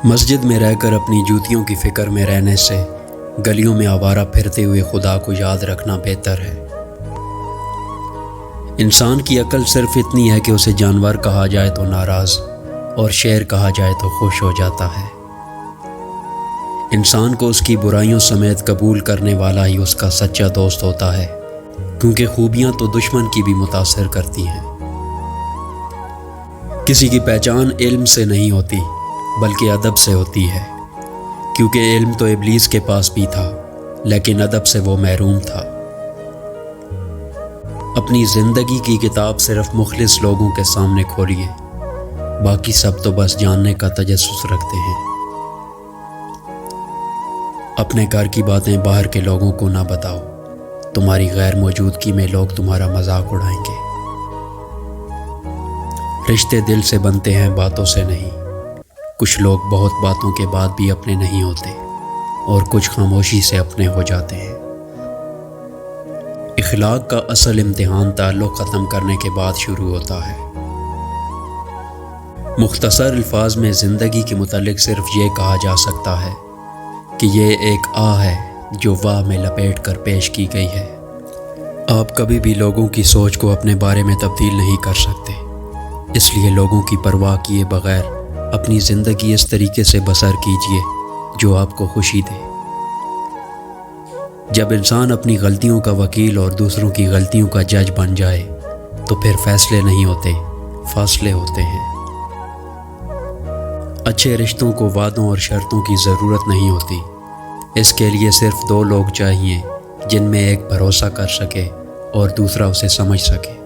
مسجد میں رہ کر اپنی جوتیوں کی فکر میں رہنے سے گلیوں میں آوارہ پھرتے ہوئے خدا کو یاد رکھنا بہتر ہے۔ انسان کی عقل صرف اتنی ہے کہ اسے جانور کہا جائے تو ناراض اور شیر کہا جائے تو خوش ہو جاتا ہے۔ انسان کو اس کی برائیوں سمیت قبول کرنے والا ہی اس کا سچا دوست ہوتا ہے، کیونکہ خوبیاں تو دشمن کی بھی متاثر کرتی ہیں۔ کسی کی پہچان علم سے نہیں ہوتی بلکہ ادب سے ہوتی ہے، کیونکہ علم تو ابلیس کے پاس بھی تھا لیکن ادب سے وہ محروم تھا۔ اپنی زندگی کی کتاب صرف مخلص لوگوں کے سامنے کھولیے، باقی سب تو بس جاننے کا تجسس رکھتے ہیں۔ اپنے گھر کی باتیں باہر کے لوگوں کو نہ بتاؤ، تمہاری غیر موجودگی میں لوگ تمہارا مذاق اڑائیں گے۔ رشتے دل سے بنتے ہیں باتوں سے نہیں۔ کچھ لوگ بہت باتوں کے بعد بھی اپنے نہیں ہوتے اور کچھ خاموشی سے اپنے ہو جاتے ہیں۔ اخلاق کا اصل امتحان تعلق ختم کرنے کے بعد شروع ہوتا ہے۔ مختصر الفاظ میں زندگی کے متعلق صرف یہ کہا جا سکتا ہے کہ یہ ایک ہے جو واہ میں لپیٹ کر پیش کی گئی ہے۔ آپ کبھی بھی لوگوں کی سوچ کو اپنے بارے میں تبدیل نہیں کر سکتے، اس لیے لوگوں کی پرواہ کیے بغیر اپنی زندگی اس طریقے سے بسر کیجیے جو آپ کو خوشی دے۔ جب انسان اپنی غلطیوں کا وکیل اور دوسروں کی غلطیوں کا جج بن جائے تو پھر فیصلے نہیں ہوتے، فاصلے ہوتے ہیں۔ اچھے رشتوں کو وعدوں اور شرطوں کی ضرورت نہیں ہوتی، اس کے لیے صرف دو لوگ چاہیے جن میں ایک بھروسہ کر سکے اور دوسرا اسے سمجھ سکے۔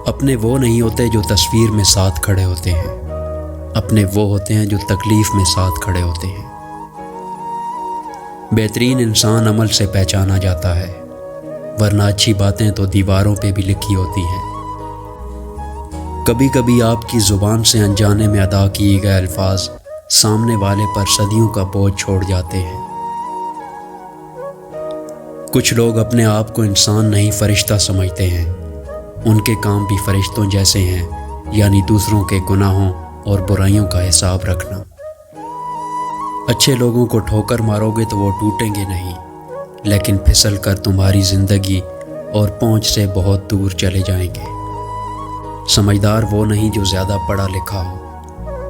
اپنے وہ نہیں ہوتے جو تصویر میں ساتھ کھڑے ہوتے ہیں، اپنے وہ ہوتے ہیں جو تکلیف میں ساتھ کھڑے ہوتے ہیں۔ بہترین انسان عمل سے پہچانا جاتا ہے، ورنہ اچھی باتیں تو دیواروں پہ بھی لکھی ہوتی ہیں۔ کبھی کبھی آپ کی زبان سے انجانے میں ادا کیے گئے الفاظ سامنے والے پر صدیوں کا بوجھ چھوڑ جاتے ہیں۔ کچھ لوگ اپنے آپ کو انسان نہیں فرشتہ سمجھتے ہیں، ان کے کام بھی فرشتوں جیسے ہیں، یعنی دوسروں کے گناہوں اور برائیوں کا حساب رکھنا۔ اچھے لوگوں کو ٹھوکر مارو گے تو وہ ٹوٹیں گے نہیں، لیکن پھسل کر تمہاری زندگی اور پہنچ سے بہت دور چلے جائیں گے۔ سمجھدار وہ نہیں جو زیادہ پڑھا لکھا ہو،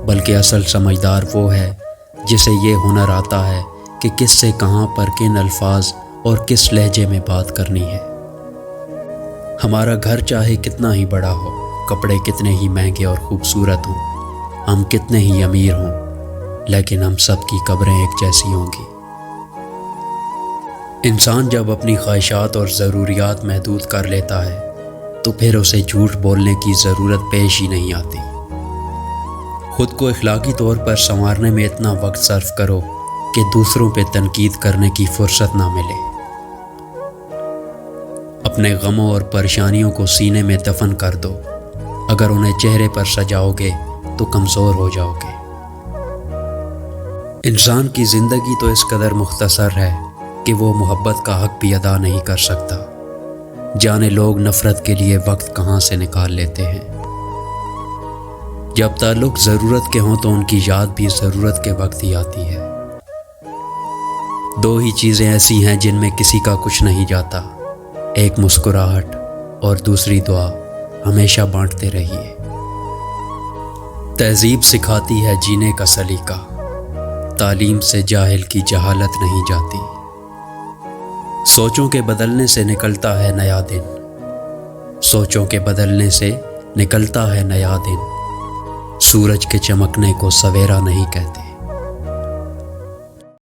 بلکہ اصل سمجھدار وہ ہے جسے یہ ہنر آتا ہے کہ کس سے کہاں پر کن الفاظ اور کس لہجے میں بات کرنی ہے۔ ہمارا گھر چاہے کتنا ہی بڑا ہو، کپڑے کتنے ہی مہنگے اور خوبصورت ہوں، ہم کتنے ہی امیر ہوں، لیکن ہم سب کی قبریں ایک جیسی ہوں گی۔ انسان جب اپنی خواہشات اور ضروریات محدود کر لیتا ہے تو پھر اسے جھوٹ بولنے کی ضرورت پیش ہی نہیں آتی۔ خود کو اخلاقی طور پر سنوارنے میں اتنا وقت صرف کرو کہ دوسروں پہ تنقید کرنے کی فرصت نہ ملے۔ اپنے غموں اور پریشانیوں کو سینے میں دفن کر دو، اگر انہیں چہرے پر سجاؤ گے تو کمزور ہو جاؤ گے۔ انسان کی زندگی تو اس قدر مختصر ہے کہ وہ محبت کا حق بھی ادا نہیں کر سکتا، جانے لوگ نفرت کے لیے وقت کہاں سے نکال لیتے ہیں۔ جب تعلق ضرورت کے ہوں تو ان کی یاد بھی ضرورت کے وقت ہی آتی ہے۔ دو ہی چیزیں ایسی ہیں جن میں کسی کا کچھ نہیں جاتا، ایک مسکراہٹ اور دوسری دعا۔ ہمیشہ بانٹتے رہیے۔ تہذیب سکھاتی ہے جینے کا سلیقہ، تعلیم سے جاہل کی جہالت نہیں جاتی۔ سوچوں کے بدلنے سے نکلتا ہے نیا دن، سوچوں کے بدلنے سے نکلتا ہے نیا دن، سورج کے چمکنے کو سویرا نہیں کہتے۔